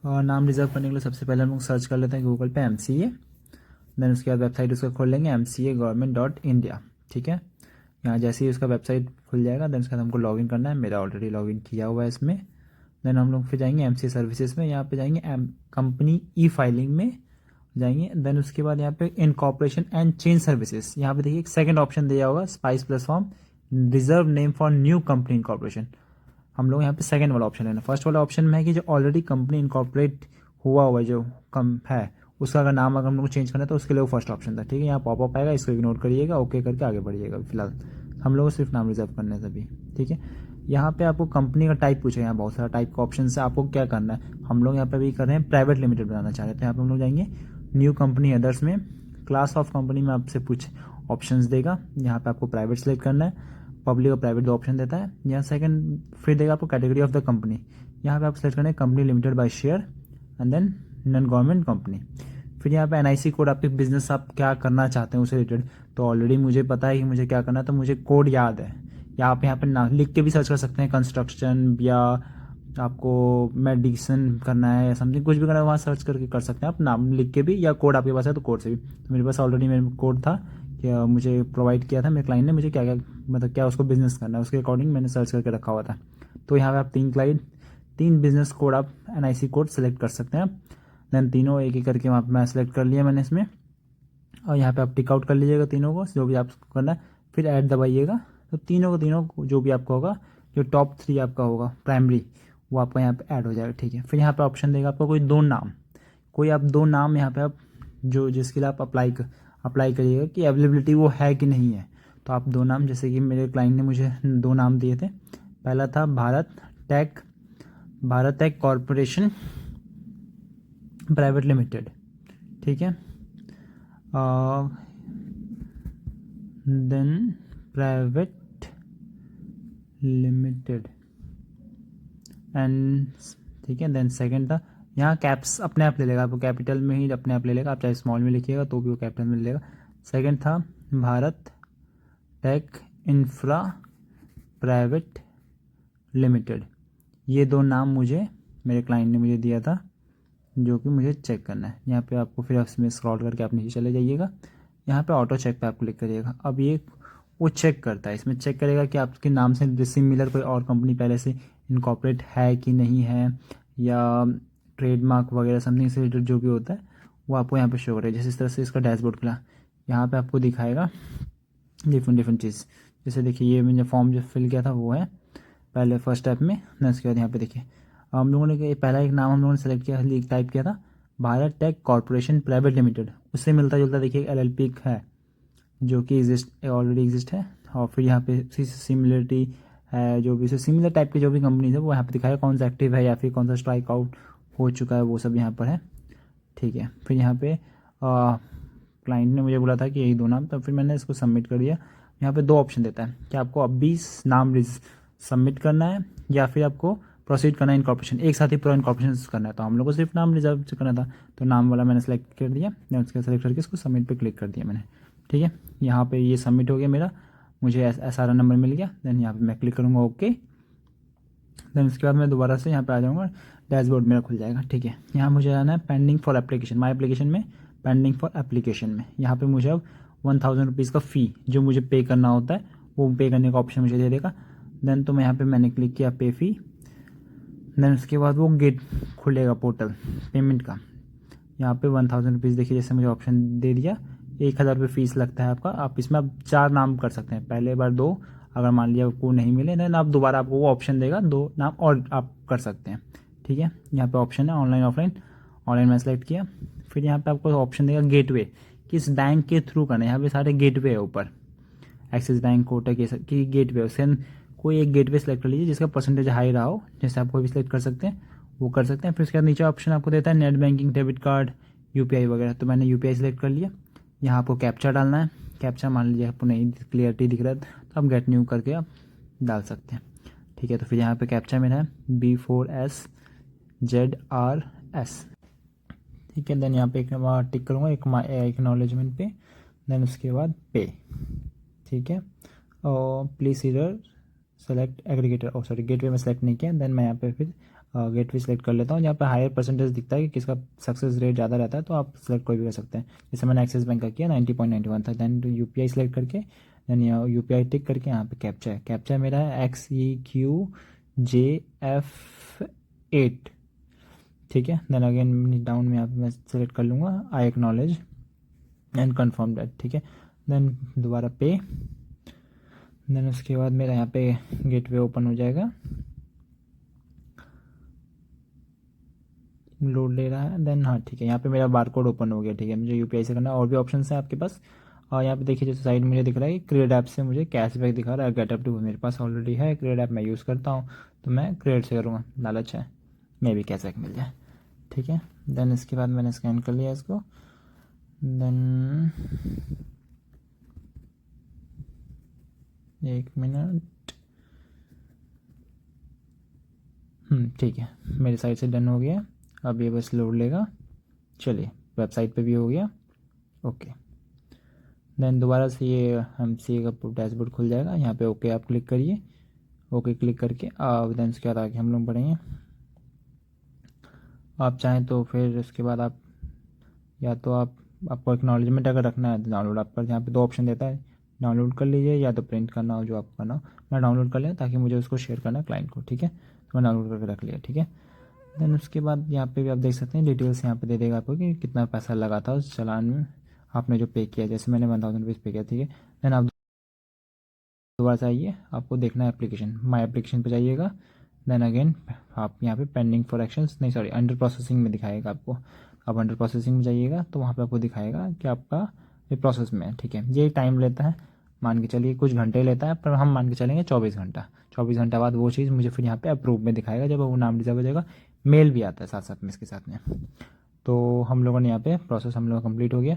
और नाम रिजर्व करने के लिए सबसे पहले हम लोग सर्च कर लेते हैं गूगल पे MCA। देन उसके बाद वेबसाइट उसका खोल लेंगे MCA government.India। ठीक है, यहाँ जैसे ही उसका वेबसाइट खुल जाएगा देन उसके बाद हमको लॉगिन करना है। मेरा ऑलरेडी लॉगिन किया हुआ है इसमें। देन हम लोग फिर जाएंगे MCA सर्विसेज में, यहाँ पे जाएंगे कंपनी ई फाइलिंग में जाएंगे। देन उसके बाद यहाँ पे इनकॉर्पोरेशन एंड चेंज सर्विसेज, यहाँ पे देखिए एक सेकंड ऑप्शन दिया होगा spice platform reserve name for new company incorporation. हम लोग यहाँ पे सेकंड वाला ऑप्शन लेना। फर्स्ट वाला ऑप्शन में है कि जो ऑलरेडी कंपनी इनकॉर्पोरेट हुआ हुआ जो कम है उसका अगर नाम अगर हम लोग को चेंज करना है तो उसके लिए वो फर्स्ट ऑप्शन था। ठीक है, यहाँ पॉपअप आएगा, इसको इग्नोर करिएगा, ओके करके आगे बढ़िएगा। फिलहाल हम लोग को सिर्फ नाम रिजर्व करना है सभी। ठीक है, यहाँ पे आपको कंपनी का टाइप पूछेगा, यहाँ बहुत सारा टाइप का ऑप्शन है, आपको क्या करना है। हम लोग यहाँ पे भी कर रहे हैं प्राइवेट लिमिटेड बनाना चाह रहे हैं, तो यहाँ पे हम लोग जाएंगे न्यू कंपनी अदर्स में, क्लास ऑफ कंपनी में आपसे कुछ ऑप्शंस देगा। यहाँ पे आपको प्राइवेट सेलेक्ट करना है, पब्लिक और प्राइवेट दो ऑप्शन देता है। यहाँ सेकंड फिर देगा आपको कैटेगरी ऑफ द कंपनी, यहाँ पे आप सेलेक्ट करना है company limited by share and then non government company. फिर यहाँ पे NIC कोड, आपके बिजनेस आप क्या करना चाहते हैं उससे रिलेटेड। तो ऑलरेडी मुझे पता है कि मुझे क्या करना है, तो मुझे कोड याद है। या आप यहाँ पे ना लिख के भी सर्च कर सकते हैं, कंस्ट्रक्शन या आपको मेडिसिन करना है या समथिंग कुछ भी करना है वहाँ सर्च करके कर सकते हैं आप, नाम लिख के भी, या कोड आपके पास है तो कोड से भी। तो मेरे पास ऑलरेडी मेरे कोड था कि मुझे प्रोवाइड किया था मेरे क्लाइंट ने, मुझे क्या क्या मतलब क्या उसको बिजनेस करना है उसके अकॉर्डिंग मैंने सर्च करके रखा हुआ था। तो यहाँ पे आप तीन बिजनेस कोड आप NIC कोड सेलेक्ट कर सकते हैं। देन तीनों एक एक करके वहाँ पे मैं सेलेक्ट कर लिया मैंने इसमें, और यहाँ पे आप टिक आउट कर लीजिएगा तीनों को जो भी आपको करना है, फिर ऐड दबाइएगा। तो तीनों को जो भी आपका होगा, जो टॉप 3 आपका होगा प्राइमरी, वो आपका यहाँ पे ऐड हो जाएगा। ठीक है, फिर यहाँ पे ऑप्शन देगा आपको कोई आप दो नाम यहाँ पे आप जो जिसके लिए आप अप्लाई करिएगा कि अवेलेबिलिटी वो है कि नहीं है। तो आप दो नाम, जैसे कि मेरे क्लाइंट ने मुझे दो नाम दिए थे। पहला था Bharat tech corporation private limited. ठीक है, देन प्राइवेट लिमिटेड एंड, ठीक है। देन सेकंड था, यहाँ कैप्स अपने आप ले लेगा, आपको कैपिटल में ही अपने आप ले लेगा, आप चाहे स्मॉल में लिखिएगा तो भी वो कैपिटल में ले लेगा। सेकंड था Bharat tech infra private limited. ये दो नाम मुझे मेरे क्लाइंट ने मुझे दिया था, जो कि मुझे चेक करना है। यहाँ पे आपको फिर इसमें स्क्रॉल करके आप नीचे चले जाइएगा, यहाँ पे ऑटो चेक पे आप क्लिक करिएगा। अब ये वो चेक करता है, इसमें चेक करेगा कि आपके नाम से सिमिलर कोई और कंपनी पहले से इनकॉर्पोरेट है कि नहीं है, या ट्रेडमार्क वगैरह समथिंग से रिलेटेड जो भी होता है वो आपको यहाँ पे शो करेगा। जैसे इस तरह से इसका डैशबोर्ड खुला, यहाँ पे आपको दिखाएगा डिफरेंट चीज़। जैसे देखिए ये मैंने फॉर्म जो फिल किया था वो है पहले फर्स्ट स्टेप में। देन उसके बाद यहाँ पे देखिए हम लोगों ने पहला एक नाम हम लोगों ने सेलेक्ट किया, टाइप किया था Bharat tech corporation private limited. उससे मिलता जुलता देखिए LLP है जो कि ऑलरेडी एग्जिस्ट है। और फिर यहाँ पे सिमिलरिटी है, जो भी सिमिलर टाइप की जो भी कंपनीज है वो यहाँ पे दिखाएगा, कौन सा एक्टिव है या फिर कौन सा स्ट्राइक आउट हो चुका है, वो सब यहाँ पर है। ठीक है, फिर यहाँ पे क्लाइंट ने मुझे बोला था कि यही दो नाम, तो फिर मैंने इसको सबमिट कर दिया। यहाँ पे दो ऑप्शन देता है कि आपको अभी नाम सबमिट करना है या फिर आपको प्रोसीड करना है इनकॉर्पोरेशन, एक साथ ही पूरा इनकॉर्पोरेशन करना है। तो हम लोग को सिर्फ नाम रिजर्व करना था, तो नाम वाला मैंने सेलेक्ट कर दिया। देन उसके सेलेक्ट करके इसको सबमिट पे क्लिक कर दिया मैंने। ठीक है, यहाँ पे ये सबमिट हो गया मेरा, मुझे SRN नंबर मिल गया। देन यहाँ पे मैं क्लिक करूँगा ओके। देन उसके बाद मैं दोबारा से यहाँ पे आ जाऊँगा, डैशबोर्ड मेरा खुल जाएगा। ठीक है, यहाँ मुझे आना है pending for application, my application में पेंडिंग फॉर एप्लीकेशन में। यहाँ पे मुझे अब 1000 रुपीज़ का फ़ी जो मुझे पे करना होता है वो पे करने का ऑप्शन मुझे दे देगा। देन तो मैं यहाँ पे मैंने क्लिक किया पे फ़ी। देन उसके बाद वो गेट खुलेगा पोर्टल पेमेंट का। यहाँ पे 1000 रुपीज़ देखिए, जैसे मुझे ऑप्शन दे दिया 1000 रुपये फीस लगता है आपका। आप इसमें आप 4 नाम कर सकते हैं, पहले बार 2, अगर मान लिया आपको नहीं मिले देन आप दोबारा आपको वो ऑप्शन देगा 2 नाम और आप कर सकते हैं। ठीक है, यहाँ पे ऑप्शन है ऑनलाइन ऑफलाइन, ऑनलाइन में सेलेक्ट किया। फिर यहाँ पे आपको ऑप्शन देगा गेटवे, किस बैंक के थ्रू करना है। यहाँ पे सारे गेटवे है ऊपर, एक्सिस बैंक, कोटक, ये सब की गेटवे। उससे कोई एक गेटवे सेलेक्ट कर लीजिए जिसका परसेंटेज हाई रहा हो, जैसे आप कोई भी सिलेक्ट कर सकते हैं वो कर सकते हैं। फिर उसके बाद नीचे ऑप्शन आपको देता है net banking, debit card, UPI वगैरह, तो मैंने UPI सेलेक्ट कर लिया। यहाँ आपको कैप्चा डालना है, कैप्चा मान लीजिए आपको नहीं क्लियरिटी दिख रहा है तो आप गेट न्यू करके आप डाल सकते हैं। ठीक है, तो फिर यहाँ पे कैप्चा मेरा है B4SZRS। ठीक है, देन यहाँ पे एक टिक करूँगा एक एक्नॉलेजमेंट पे। देन उसके बाद पे। ठीक है, और प्लीज इधर सेलेक्ट एग्रीगेटर, सॉरी गेटवे में सेलेक्ट नहीं किया। देन मैं यहाँ पे फिर गेटवे सेलेक्ट कर लेता हूँ। यहाँ पे हायर परसेंटेज दिखता है कि किसका सक्सेस रेट ज़्यादा रहता है, तो आप सेलेक्ट कोई भी कर सकते हैं। जैसे मैंने एक्सिस बैंक का किया 90.91 था। दैन UPI सेलेक्ट करके देन यहाँ UPI टिक करके यहाँ पे कैप्चा है, कैप्चा मेरा है XEQJF8, ठीक है। देन अगेन डाउन में यहाँ पे मैं सेलेक्ट कर लूँगा I acknowledge and confirm that, ठीक है। देन दोबारा पे, देन उसके बाद मेरा यहाँ पे गेटवे ओपन हो जाएगा, लोड ले रहा है। देन हाँ ठीक है, यहाँ पे मेरा बारकोड ओपन हो गया, ठीक है। मुझे UPI से करना है, और भी ऑप्शन है आपके पास। और यहाँ पे देखिए जैसे साइड मुझे दिख रहा है कि क्रेडिट ऐप से मुझे कैशबैक दिखा रहा है। गेटअप टू मेरे पास ऑलरेडी है, क्रेडिट ऐप मैं यूज़ करता हूँ, तो मैं क्रेडिट से करूँगा, लालच है मे भी कैशबैक मिल जाए, ठीक है। देन इसके बाद मैंने स्कैन कर लिया इसको। देन 1 मिनट, ठीक है, मेरी साइड से डन हो गया। अब ये बस लोड लेगा। चलिए वेबसाइट पे भी हो गया, ओके। देन दोबारा से ये MCA का डैशबोर्ड खुल जाएगा। यहाँ पे ओके आप क्लिक करिए, ओके क्लिक करके देन उसके बाद आगे हम लोग बढ़ेंगे। आप चाहें तो फिर उसके बाद आप या तो आपको एक्नॉलेजमेंट अगर रखना है तो डाउनलोड आप पर, यहाँ पे 2 ऑप्शन देता है, डाउनलोड कर लीजिए या तो प्रिंट करना हो, जो आपको करना हो। मैं डाउनलोड कर लिया ताकि मुझे उसको शेयर करना है क्लाइंट को, ठीक है। तो मैं डाउनलोड करके रख लिया, ठीक है। देन उसके बाद यहाँ पे भी आप देख सकते हैं डिटेल्स यहाँ पे दे देगा आपको कि कितना पैसा लगा था उस चालान में, आपने जो पे किया। जैसे मैंने 1000 रुपीज़ पे किया, ठीक है। देन आप दोबारा से आइए, आपको देखना है एप्लीकेशन, माई एप्लीकेशन पे जाइएगा। देन अगेन आप यहाँ पे पेंडिंग फॉर एक्शंस, नहीं सॉरी अंडर प्रोसेसिंग में दिखाएगा आपको। आप अंडर प्रोसेसिंग में जाइएगा तो वहाँ पे आपको दिखाएगा कि आपका ये प्रोसेस में है, ठीक है। ये टाइम लेता है, मान के चलिए कुछ घंटे लेता है, पर हम मान के चलेंगे 24 घंटा। 24 घंटा बाद वो चीज़ मुझे फिर यहाँ पे अप्रूव में दिखाएगा, जब वो नाम रिजर्व हो जाएगा। मेल भी आता है साथ साथ में इसके साथ में। तो हम लोगों ने यहाँ पे प्रोसेस हम लोग कंप्लीट हो गया।